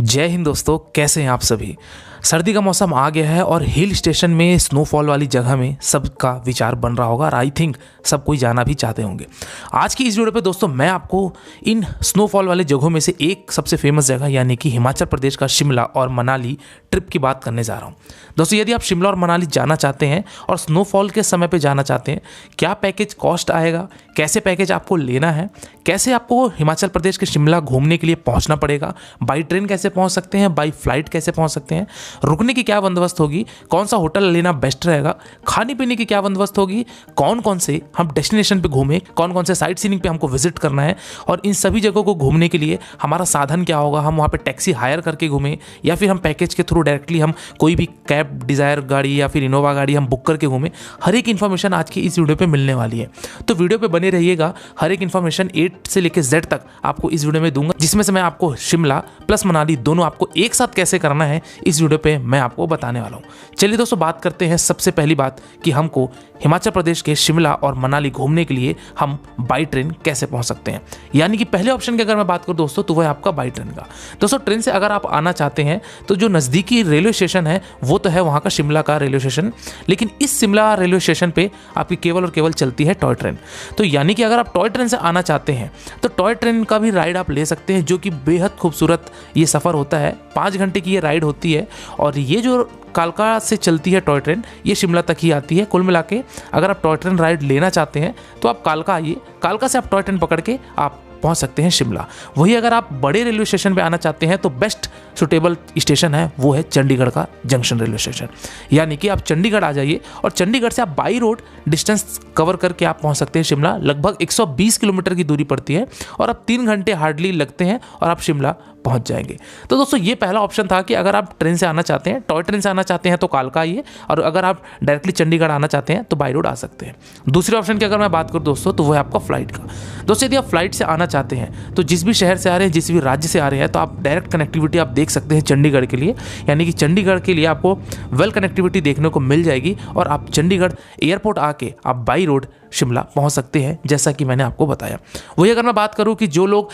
जय हिंद दोस्तों, कैसे हैं आप सभी। सर्दी का मौसम आ गया है और हिल स्टेशन में स्नोफॉल वाली जगह में सबका विचार बन रहा होगा और आई थिंक सब कोई जाना भी चाहते होंगे। आज की इस वीडियो पे दोस्तों मैं आपको इन स्नोफॉल वाले जगहों में से एक सबसे फेमस जगह यानी कि हिमाचल प्रदेश का शिमला और मनाली ट्रिप की बात करने जा रहा हूँ। दोस्तों यदि आप शिमला और मनाली जाना चाहते हैं और स्नोफॉल के समय पे जाना चाहते हैं, क्या पैकेज कॉस्ट आएगा, कैसे पैकेज आपको लेना है, कैसे आपको हिमाचल प्रदेश के शिमला घूमने के लिए पहुंचना पड़ेगा, बाई ट्रेन कैसे पहुंच सकते हैं, बाई फ्लाइट कैसे पहुंच सकते हैं, रुकने की क्या बंदोबस्त होगी, कौन सा होटल लेना बेस्ट रहेगा, खाने पीने की क्या बंदोबस्त होगी, कौन कौन से हम डेस्टिनेशन पे घूमें, कौन कौन से साइट सीइंग पे हमको विजिट करना है और इन सभी जगहों को घूमने के लिए हमारा साधन क्या होगा, हम वहाँ पे टैक्सी हायर करके घूमें या फिर हम पैकेज के थ्रू डायरेक्टली हम कोई भी कैब, डिज़ायर गाड़ी या फिर इनोवा गाड़ी हम बुक करके घूमें। हर एक इन्फॉर्मेशन आज की इस वीडियो पे मिलने वाली है, तो वीडियो पे बने रहिएगा। हर एक इन्फॉर्मेशन A से लेकर Z तक आपको इस वीडियो में दूंगा, जिसमें से मैं आपको शिमला प्लस मनाली दोनों आपको एक साथ कैसे करना है इस वीडियो पे मैं आपको बताने वाला हूँ। चलिए दोस्तों बात करते हैं सबसे पहली बात कि हमको हिमाचल प्रदेश के शिमला और मनाली घूमने के लिए हम बाई ट्रेन कैसे पहुंच सकते हैं। यानी कि पहले ऑप्शन की अगर मैं बात करूं दोस्तों तो वह है आपका बाई ट्रेन का। दोस्तों ट्रेन से अगर आप आना चाहते हैं तो जो नज़दीकी रेलवे स्टेशन है वो तो है वहाँ का शिमला का रेलवे स्टेशन, लेकिन इस शिमला रेलवे स्टेशन पे आपकी केवल और केवल चलती है टॉय ट्रेन। तो यानी कि अगर आप टॉय ट्रेन से आना चाहते हैं तो टॉय ट्रेन का भी राइड आप ले सकते हैं, जो कि बेहद खूबसूरत ये सफ़र होता है। 5 घंटे की ये राइड होती है और ये जो कालका से चलती है टॉय ट्रेन ये शिमला तक ही आती है। कुल मिला के अगर आप टॉय ट्रेन राइड लेना चाहते हैं तो आप कालका आइए, कालका से आप टॉय ट्रेन पकड़ के आप पहुंच सकते हैं शिमला। वही अगर आप बड़े रेलवे स्टेशन पे आना चाहते हैं तो बेस्ट सुटेबल स्टेशन है वो है चंडीगढ़ का जंक्शन रेलवे स्टेशन। यानी कि आप चंडीगढ़ आ जाइए और चंडीगढ़ से आप बाई रोड डिस्टेंस कवर करके आप पहुंच सकते हैं शिमला। लगभग 120 किलोमीटर की दूरी पड़ती है और अब 3 घंटे हार्डली लगते हैं और आप शिमला पहुंच जाएंगे। तो दोस्तों ये पहला ऑप्शन था कि अगर आप ट्रेन से आना चाहते हैं, टॉय ट्रेन से आना चाहते हैं तो कालका आइए, और अगर आप डायरेक्टली चंडीगढ़ आना चाहते हैं तो बाई रोड आ सकते हैं। दूसरे ऑप्शन की अगर मैं बात करूं दोस्तों तो वो है आपका फ्लाइट का। दोस्तों यदि आप फ्लाइट से आना चाहते हैं तो जिस भी शहर से आ रहे हैं, जिस भी राज्य से आ रहे हैं, तो आप डायरेक्ट कनेक्टिविटी आप देख सकते हैं चंडीगढ़ के लिए। यानी कि चंडीगढ़ के लिए आपको वेल कनेक्टिविटी देखने को मिल जाएगी और आप चंडीगढ़ एयरपोर्ट आके आप बाई रोड शिमला पहुंच सकते हैं, जैसा कि मैंने आपको बताया। वही अगर मैं बात करूं कि जो लोग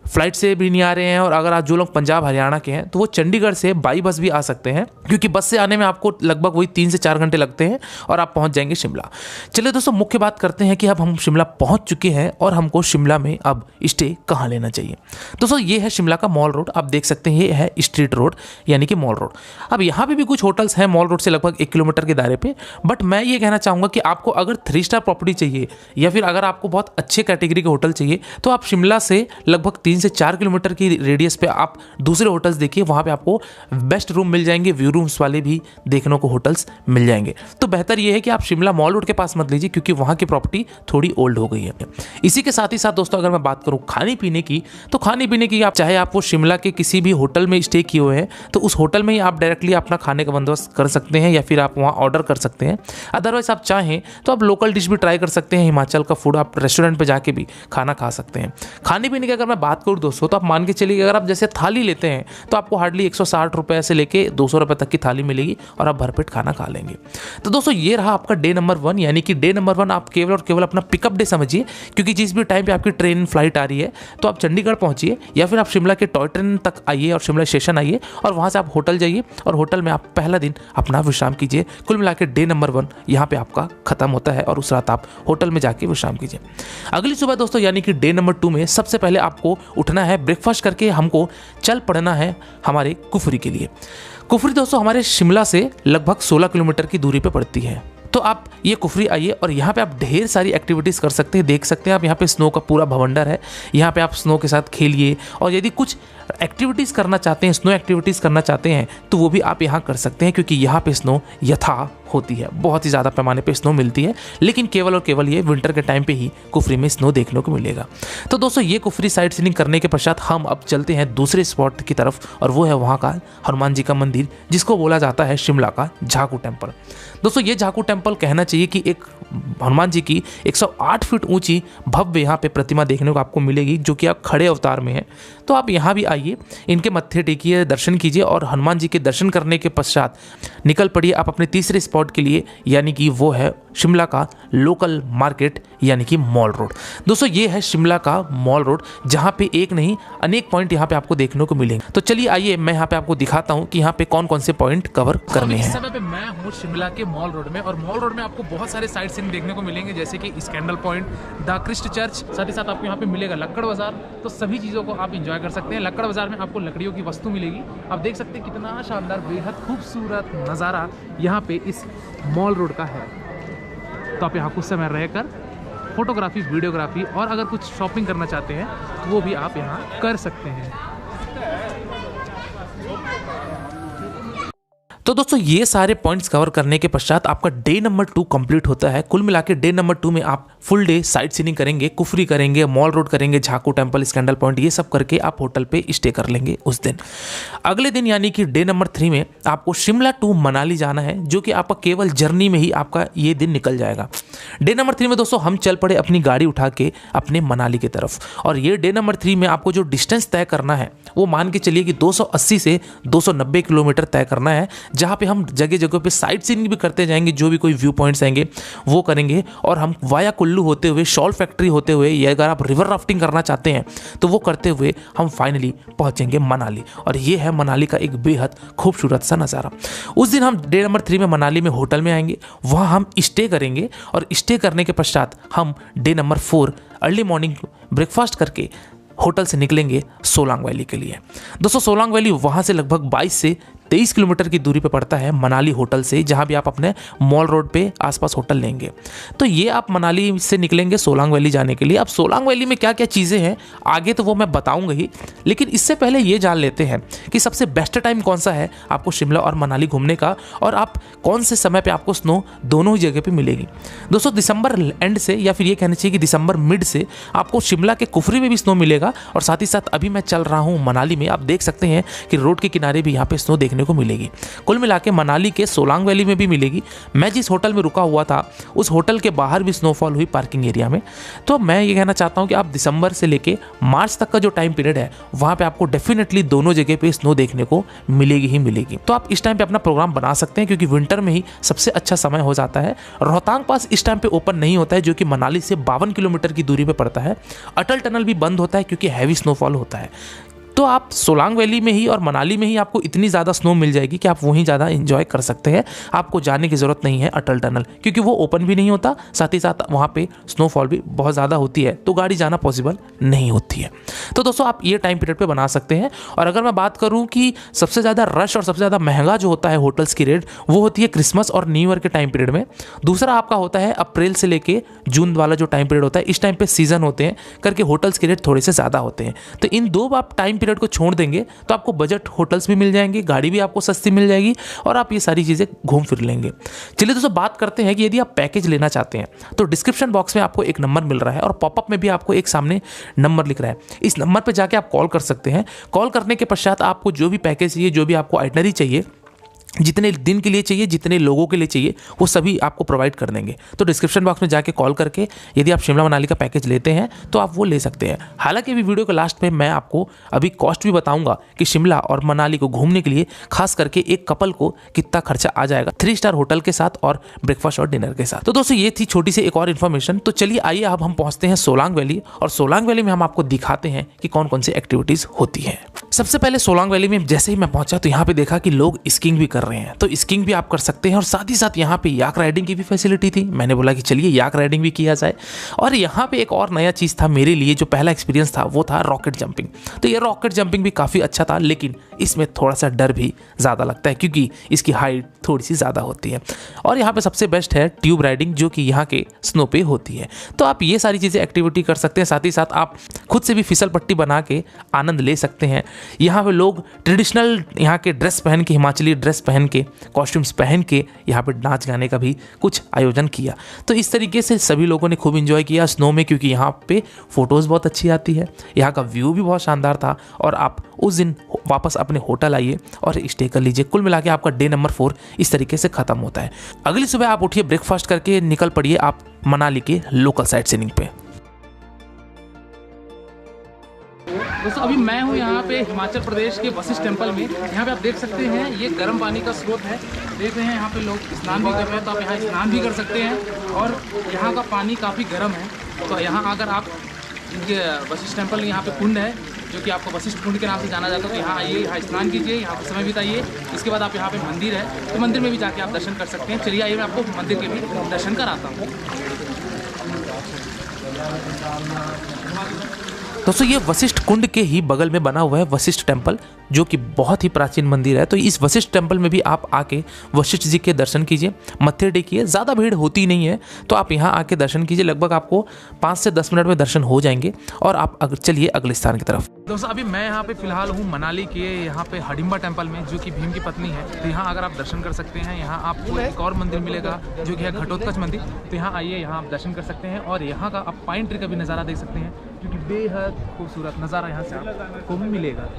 फ्लाइट से भी नहीं आ रहे हैं और अगर आज जो लोग पंजाब हरियाणा के हैं तो वो चंडीगढ़ से बाई बस भी आ सकते हैं, क्योंकि बस से आने में आपको लगभग वही 3 से 4 घंटे लगते हैं और आप पहुंच जाएंगे शिमला। चलिए दोस्तों मुख्य बात करते हैं कि अब हम शिमला पहुंच चुके हैं और हमको शिमला में अब स्टे कहाँ लेना चाहिए। दोस्तों ये है शिमला का मॉल रोड, आप देख सकते हैं ये है स्ट्रीट रोड यानी कि मॉल रोड। अब यहाँ पे भी कुछ होटल्स हैं मॉल रोड से लगभग 1 किलोमीटर के दायरे पे, बट मैं ये कहना चाहूँगा कि आपको अगर 3 स्टार प्रॉपर्टी चाहिए या फिर अगर आपको बहुत अच्छे कैटेगरी के होटल चाहिए तो आप शिमला से लगभग 3 से 4 किलोमीटर की रेडियस पे आप दूसरे होटल्स देखिए, वहाँ पे आपको बेस्ट रूम मिल जाएंगे, व्यू रूम्स वाले भी देखने को होटल्स मिल जाएंगे। तो बेहतर ये है कि आप शिमला मॉल रोड के पास मत लीजिए, क्योंकि वहाँ की प्रॉपर्टी थोड़ी ओल्ड हो गई है। इसी के साथ ही साथ दोस्तों अगर मैं बात करूँ खाने पीने की, तो खाने पीने की आप चाहे आप वो शिमला के किसी भी होटल में स्टे किए हुए हैं तो उस होटल में ही आप डायरेक्टली अपना खाने का बंदोबस्त कर सकते हैं या फिर आप वहाँ ऑर्डर कर सकते हैं। अदरवाइज आप चाहें तो आप लोकल डिश भी ट्राई कर सकते हैं, हिमाचल का फूड आप रेस्टोरेंट पे जाके भी खाना खा सकते हैं। खाने पीने की अगर मैं बात करूँ दोस्तों तो आप मान के चलिए अगर आप जैसे थाली लेते हैं तो आपको हार्डली 160 रुपये से लेके 200 रुपये तक की थाली मिलेगी और आप भरपेट खाना खा लेंगे। तो दोस्तों ये रहा आपका डे नंबर 1, यानी कि डे नंबर 1 आप केवल और केवल अपना पिकअप डे समझिए, क्योंकि जिस भी टाइम पे आपकी ट्रेन फ्लाइट आ रही है तो आप चंडीगढ़ पहुंचिए या फिर आप शिमला के टॉय ट्रेन तक आइए और शिमला स्टेशन आइए और वहाँ से आप होटल जाइए और होटल में आप पहला दिन अपना विश्राम कीजिए। कुल मिला के डे नंबर 1 यहाँ पे आपका खत्म होता है और उस रात आप होटल में जाके विश्राम कीजिए। अगली सुबह दोस्तों यानी कि डे नंबर 2 में सबसे पहले आपको उठना है, ब्रेकफास्ट करके हमको चल पड़ना है हमारे कुफरी के लिए। कुफरी दोस्तों हमारे शिमला से लगभग 16 किलोमीटर की दूरी पे पड़ती है। तो आप ये कुफरी आइए और यहाँ पे आप ढेर सारी एक्टिविटीज़ कर सकते हैं। देख सकते हैं आप यहाँ पे स्नो का पूरा भवंडर है, यहाँ पे आप स्नो के साथ खेलिए और यदि कुछ एक्टिविटीज़ करना चाहते हैं, स्नो एक्टिविटीज़ करना चाहते हैं तो वो भी आप यहाँ कर सकते हैं, क्योंकि यहाँ पे स्नो यथा होती है, बहुत ही ज़्यादा पैमाने पे स्नो मिलती है, लेकिन केवल और केवल ये विंटर के टाइम पे ही कुफरी में स्नो देखने को मिलेगा। तो दोस्तों ये कुफरी साइट सीइंग करने के पश्चात हम अब चलते हैं दूसरे स्पॉट की तरफ और वो है वहाँ का हनुमान जी का मंदिर, जिसको बोला जाता है शिमला का झाकू टेम्पल। दोस्तों ये झाकू टेम्पल कहना चाहिए कि एक हनुमान जी की 108 फीट ऊंची भव्य यहाँ पे प्रतिमा देखने को आपको मिलेगी, जो कि आप खड़े अवतार में है। तो आप यहाँ भी आइए, इनके मत्थे टेकिए, दर्शन कीजिए और हनुमान जी के दर्शन करने के पश्चात निकल पड़िए आप अपने तीसरे स्पॉट स्पॉट के लिए, यानी कि वो है शिमला का लोकल मार्केट यानी कि मॉल रोड। दोस्तों ये है शिमला का मॉल रोड, जहाँ पे एक नहीं अनेक पॉइंट यहाँ पे आपको देखने को मिलेंगे। तो चलिए आइए मैं यहाँ पे आपको दिखाता हूँ कि यहाँ पे कौन कौन से पॉइंट कवर करने हैं। इस समय पे मैं हूँ शिमला के मॉल रोड में, और मॉल रोड में आपको बहुत सारे साइट सीन देखने को मिलेंगे, जैसे कि Scandal Point, the Christ Church, साथ ही साथ आपको यहाँ पे मिलेगा लक्कड़ बाजार। तो सभी चीज़ों को आप इंजॉय कर सकते हैं। लक्कड़ बाजार में आपको लकड़ियों की वस्तु मिलेगी। आप देख सकते हैं कितना शानदार बेहद खूबसूरत नज़ारा यहाँ पे इस मॉल रोड का है। तो आप यहाँ कुछ समय रहकर फोटोग्राफी, वीडियोग्राफी और अगर कुछ शॉपिंग करना चाहते हैं तो वो भी आप यहाँ कर सकते हैं। तो दोस्तों ये सारे पॉइंट्स कवर करने के पश्चात आपका डे नंबर 2 कंप्लीट होता है। कुल मिला के डे नंबर 2 में आप फुल डे साइट सीइंग करेंगे, कुफरी करेंगे, मॉल रोड करेंगे, झाकू टेम्पल, स्कैंडल पॉइंट, ये सब करके आप होटल पे स्टे कर लेंगे उस दिन। अगले दिन यानी कि डे नंबर 3 में आपको शिमला टू मनाली जाना है, जो कि आपका केवल जर्नी में ही आपका ये दिन निकल जाएगा। डे नंबर 3 में दोस्तों हम चल पड़े अपनी गाड़ी उठा के अपने मनाली की तरफ, और ये डे नंबर 3 में आपको जो डिस्टेंस तय करना है वो मान के चलिए कि 280 से 290 किलोमीटर तय करना है, जहाँ पे हम जगह जगह पे साइट सीइंग भी करते जाएंगे, जो भी कोई व्यू पॉइंट्स आएंगे वो करेंगे, और हम वाया कुल्लू होते हुए, शॉल फैक्ट्री होते हुए, या अगर आप रिवर राफ्टिंग करना चाहते हैं तो वो करते हुए हम फाइनली पहुंचेंगे मनाली। और ये है मनाली का एक बेहद खूबसूरत सा नज़ारा। उस दिन हम डे नंबर 3 में मनाली में होटल में आएंगे, वहाँ हम स्टे करेंगे, और स्टे करने के पश्चात हम day number 4 early morning breakfast करके होटल से निकलेंगे सोलांग वैली के लिए। दोस्तों सोलांग वैली वहाँ से लगभग 22 से 23 किलोमीटर की दूरी पे पड़ता है मनाली होटल से, जहाँ भी आप अपने मॉल रोड पे आसपास होटल लेंगे। तो ये आप मनाली से निकलेंगे सोलांग वैली जाने के लिए। अब सोलांग वैली में क्या क्या चीज़ें हैं आगे तो वो मैं बताऊंगा ही, लेकिन इससे पहले ये जान लेते हैं कि सबसे बेस्ट टाइम कौन सा है आपको शिमला और मनाली घूमने का, और आप कौन से समय पर आपको स्नो दोनों ही जगह पर मिलेगी। दोस्तों दिसंबर एंड से, या फिर ये कहना चाहिए कि दिसंबर मिड से आपको शिमला के कुफरी में भी स्नो मिलेगा, और साथ ही साथ अभी मैं चल रहा हूँ मनाली में, आप देख सकते हैं कि रोड के किनारे भी यहाँ पे स्नो देखने को मिलेगी। कुल मिला के मनाली के सोलांग वैली में भी मिलेगी। मैं जिस होटल में रुका हुआ था उस होटल के बाहर भी स्नोफॉल हुई पार्किंग एरिया में। तो मैं ये कहना चाहता हूँ कि आप दिसंबर से लेके मार्च तक का जो टाइम पीरियड है वहाँ पे आपको डेफिनेटली दोनों जगह पे स्नो देखने को मिलेगी ही मिलेगी। तो आप इस टाइम पे अपना प्रोग्राम बना सकते हैं, क्योंकि विंटर में ही सबसे अच्छा समय हो जाता है। रोहतांग पास इस टाइम पे ओपन नहीं होता है, जो कि मनाली से 52 किलोमीटर की दूरी पे पड़ता है। अटल टनल भी बंद होता है क्योंकि हैवी स्नोफॉल होता है। तो आप सोलांग वैली में ही और मनाली में ही आपको इतनी ज़्यादा स्नो मिल जाएगी कि आप वहीं ज़्यादा एंजॉय कर सकते हैं। आपको जाने की ज़रूरत नहीं है अटल टनल, क्योंकि वो ओपन भी नहीं होता, साथ ही साथ वहाँ पे स्नोफॉल भी बहुत ज़्यादा होती है, तो गाड़ी जाना पॉसिबल नहीं होती है। तो दोस्तों आप ये टाइम पीरियड पे बना सकते हैं। और अगर मैं बात करूँ कि सबसे ज़्यादा रश और सबसे ज़्यादा महंगा जो होता है होटल्स की रेट, वो होती है क्रिसमस और न्यू ईयर के टाइम पीरियड में। दूसरा आपका होता है अप्रैल से लेके जून वाला जो टाइम पीरियड होता है, इस टाइम पे सीजन होते हैं करके होटल्स के रेट थोड़े से ज़्यादा होते हैं। तो इन दो आप टाइम पीरियड को छोड़ देंगे तो आपको बजट होटल्स भी मिल जाएंगे, गाड़ी भी आपको सस्ती मिल जाएगी, और आप ये सारी चीज़ें घूम फिर लेंगे। चलिए दोस्तों बात करते हैं कि यदि आप पैकेज लेना चाहते हैं तो डिस्क्रिप्शन बॉक्स में आपको एक नंबर मिल रहा है, और पॉपअप में भी आपको एक सामने नंबर लिख रहा है। इस नंबर पर जाके आप कॉल कर सकते हैं। कॉल करने के पश्चात आपको जो भी पैकेज चाहिए, जो भी आपको आइटनरी चाहिए, जितने दिन के लिए चाहिए, जितने लोगों के लिए चाहिए, वो सभी आपको प्रोवाइड कर देंगे। तो डिस्क्रिप्शन बॉक्स में जाके कॉल करके यदि आप शिमला मनाली का पैकेज लेते हैं तो आप वो ले सकते हैं। हालांकि अभी वीडियो के लास्ट में मैं आपको अभी कॉस्ट भी बताऊंगा कि शिमला और मनाली को घूमने के लिए खास करके एक कपल को कितना खर्चा आ जाएगा 3 स्टार होटल के साथ और ब्रेकफास्ट और डिनर के साथ। तो दोस्तों ये थी छोटी सी एक और इन्फॉर्मेशन। तो चलिए आइए अब हम पहुंचते हैं सोलांग वैली, और सोलांग वैली में हम आपको दिखाते हैं कि कौन कौन सी एक्टिविटीज होती है। सबसे पहले सोलांग वैली में जैसे ही मैं पहुंचा तो यहाँ पे देखा कि लोग स्कीइंग भी कर रहे हैं, तो स्कीइंग भी आप कर सकते हैं। और साथ ही साथ यहाँ पे याक राइडिंग की भी फैसिलिटी थी। मैंने बोला कि चलिए याक राइडिंग भी किया जाए। और यहाँ पे एक और नया चीज़ था मेरे लिए, जो पहला एक्सपीरियंस था वो था रॉकेट जंपिंग। तो ये रॉकेट जंपिंग भी काफ़ी अच्छा था, लेकिन इसमें थोड़ा सा डर भी ज़्यादा लगता है क्योंकि इसकी हाइट थोड़ी सी ज़्यादा होती है। और यहाँ पे सबसे बेस्ट है ट्यूब राइडिंग, जो कि यहाँ के स्नो पे होती है। तो आप ये सारी चीज़ें एक्टिविटी कर सकते हैं। साथ ही साथ आप खुद से भी फिसल पट्टी बना के आनंद ले सकते हैं। यहाँ पे लोग ट्रेडिशनल यहाँ के ड्रेस पहन के, हिमाचली ड्रेस पहन के, कॉस्ट्यूम्स पहन के यहाँ पे नाच गाने का भी कुछ आयोजन किया। तो इस तरीके से सभी लोगों ने खूब एंजॉय किया स्नो में, क्योंकि यहाँ पे फोटोज़ बहुत अच्छी आती है, यहाँ का व्यू भी बहुत शानदार था। और आप उस दिन वापस अपने होटल आइए और स्टे कर लीजिए। कुल मिला के आपका डे नंबर 4 इस तरीके से ख़त्म होता है। अगली सुबह आप उठिए, ब्रेकफास्ट करके निकल पड़िए आप मनाली के लोकल साइट सीइंग पे। दोस्तों अभी मैं हूँ यहाँ पे हिमाचल प्रदेश के वशिष्ठ टेम्पल में। यहाँ पे आप देख सकते हैं ये गर्म पानी का स्रोत है। देख रहे हैं यहाँ पे लोग स्नान भी कर रहे हैं, तो आप यहाँ स्नान भी कर सकते हैं। और यहाँ का पानी काफ़ी गर्म है, तो यहाँ अगर आप इनके वशिष्ठ टेम्पल यहाँ पे कुंड है जो कि आपको वशिष्ठ कुंड के नाम से जाना जाता है, तो यहाँ आइए, यहाँ स्नान कीजिए, यहाँ पर समय बिताइए। इसके बाद आप यहाँ पे मंदिर है, तो मंदिर में भी जाके आप दर्शन कर सकते हैं। चलिए आइए मैं आपको मंदिर के भी दर्शन कराता हूँ। दोस्तों ये वशिष्ठ कुंड के ही बगल में बना हुआ है वशिष्ठ टेम्पल, जो कि बहुत ही प्राचीन मंदिर है। तो इस वशिष्ठ टेम्पल में भी आप आके वशिष्ठ जी के दर्शन कीजिए, मत्थे टेकिए। ज़्यादा भीड़ होती नहीं है, तो आप यहाँ आके दर्शन कीजिए। लगभग आपको 5 से 10 मिनट में दर्शन हो जाएंगे। और आप चलिए अगले स्थान की तरफ। दोस्तों अभी मैं यहाँ पे फिलहाल हूँ मनाली के यहाँ पे हडिम्बा टेम्पल में, जो कि भीम की पत्नी है। तो यहाँ अगर आप दर्शन कर सकते हैं, यहाँ आपको एक और मंदिर मिलेगा जो कि है घटोत्कच मंदिर। तो यहाँ आइए, यहाँ आप दर्शन कर सकते हैं। और यहाँ का आप पाइन ट्री का भी नज़ारा देख सकते हैं, जो कि बेहद खूबसूरत नज़ारा यहाँ से आपको मिलेगा।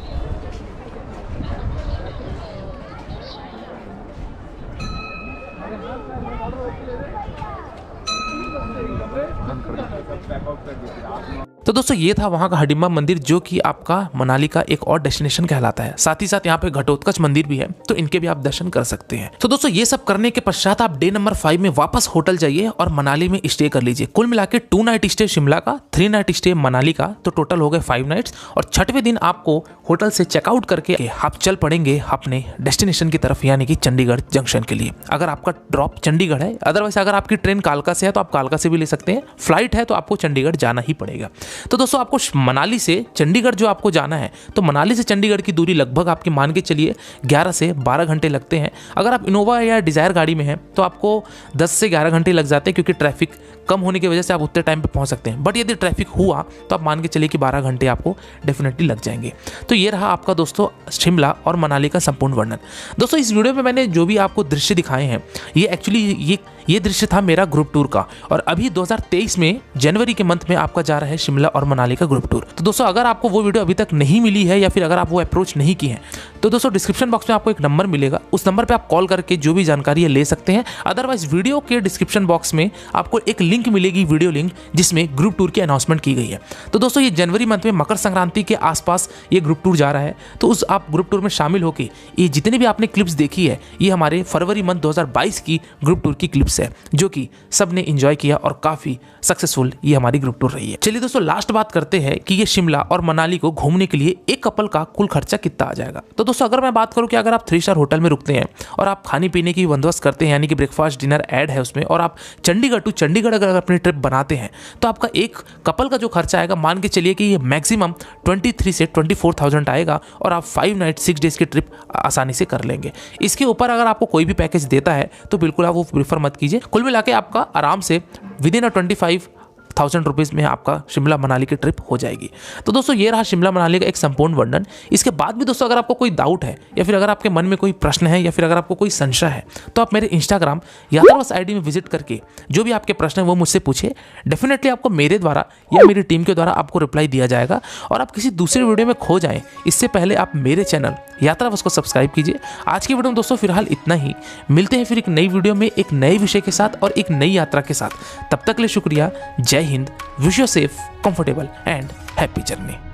तो दोस्तों ये था वहाँ का हडिम्बा मंदिर, जो कि आपका मनाली का एक और डेस्टिनेशन कहलाता है। साथ ही साथ यहाँ पे घटोत्कच मंदिर भी है, तो इनके भी आप दर्शन कर सकते हैं। तो दोस्तों ये सब करने के पश्चात आप डे नंबर 5 में वापस होटल जाइए और मनाली में स्टे कर लीजिए। कुल मिला के 2 नाइट स्टे शिमला का, 3 नाइट स्टे मनाली का, तो टोटल हो गए 5 नाइट्स। और 6वें दिन आपको होटल से चेकआउट करके आप चल पड़ेंगे अपने डेस्टिनेशन की तरफ, यानी कि चंडीगढ़ जंक्शन के लिए। अगर आपका ड्रॉप चंडीगढ़ है, अदरवाइज अगर आपकी ट्रेन कालका से है तो आप कालका से भी ले सकते हैं। फ्लाइट है तो आपको चंडीगढ़ जाना ही पड़ेगा। तो दोस्तों आपको मनाली से चंडीगढ़ जो आपको जाना है, तो मनाली से चंडीगढ़ की दूरी लगभग आपकी मान के चलिए 11 से 12 घंटे लगते हैं। अगर आप इनोवा या डिजायर गाड़ी में हैं तो आपको 10 से 11 घंटे लग जाते हैं, क्योंकि ट्रैफिक कम होने की वजह से आप उतने टाइम पे पहुंच सकते हैं। बट यदि ट्रैफिक हुआ तो आप मान के चलिए कि 12 घंटे आपको डेफिनेटली लग जाएंगे। तो ये रहा आपका दोस्तों शिमला और मनाली का संपूर्ण वर्णन। दोस्तों इस वीडियो में मैंने जो भी आपको दृश्य दिखाए हैं, ये एक्चुअली ये दृश्य था मेरा ग्रुप टूर का। और अभी 2023 में जनवरी के मंथ में आपका जा रहा है शिमला और मनाली का ग्रुप टूर। तो दोस्तों अगर आपको वो वीडियो अभी तक नहीं मिली है, या फिर अगर आप वो अप्रोच नहीं की हैं, तो दोस्तों डिस्क्रिप्शन बॉक्स में आपको एक नंबर मिलेगा, उस नंबर पे आप कॉल करके जो भी जानकारी है ले सकते हैं। अदरवाइज वीडियो के डिस्क्रिप्शन बॉक्स में आपको एक लिंक मिलेगी, वीडियो लिंक, जिसमें ग्रुप टूर की अनाउंसमेंट की गई है। तो दोस्तों ये जनवरी मंथ में मकर संक्रांति के आसपास ये ग्रुप टूर जा रहा है। तो उस आप ग्रुप टूर में शामिल होकर ये जितने भी आपने क्लिप्स देखी है, ये हमारे फरवरी मंथ 2022 की ग्रुप टूर की क्लिप्स है, जो कि सबने एंजॉय किया और काफी सक्सेसफुल ये हमारी ग्रुप टूर रही है। चलिए दोस्तों लास्ट बात करते हैं कि ये शिमला और मनाली को घूमने के लिए एक कपल का कुल खर्चा कितना आ जाएगा। तो दोस्तों अगर मैं बात करूं कि अगर आप 3 स्टार होटल में रुकते हैं और आप खाने पीने की बंदोबस्त करते हैं, यानी कि ब्रेकफास्ट डिनर ऐड है उसमें, और आप चंडीगढ़ टू चंडीगढ़ अगर अपनी ट्रिप बनाते हैं, तो आपका एक कपल का जो खर्चा आएगा, मान के चलिए कि ये मैक्सिमम 23 से 24,000 आएगा, और आप 5 नाइट 6 डेज की ट्रिप आसानी से कर लेंगे। इसके ऊपर अगर आपको कोई भी पैकेज देता है तो बिल्कुल आप वो प्रीफर मत कीजिए। कुल मिला के आपका आराम से विदिन 25,000 रुपीज़ में आपका शिमला मनाली की ट्रिप हो जाएगी। तो दोस्तों ये रहा शिमला मनाली का एक संपूर्ण वर्णन। इसके बाद भी दोस्तों अगर आपको कोई डाउट है, या फिर अगर आपके मन में कोई प्रश्न है, या फिर अगर आपको कोई संशय है, तो आप मेरे इंस्टाग्राम यात्रावश आईडी में विजिट करके जो भी आपके प्रश्न है वो मुझसे पूछे। डेफिनेटली आपको मेरे द्वारा या मेरी टीम के द्वारा आपको रिप्लाई दिया जाएगा। और आप किसी दूसरे वीडियो में खो जाएं, इससे पहले आप मेरे चैनल यात्रावश को सब्सक्राइब कीजिए। आज की वीडियो में दोस्तों फिलहाल इतना ही। मिलते हैं फिर एक नई वीडियो में एक नए विषय के साथ और एक नई यात्रा के साथ। तब तक के लिए शुक्रिया। जय Hind. Wish you safe, comfortable and happy journey.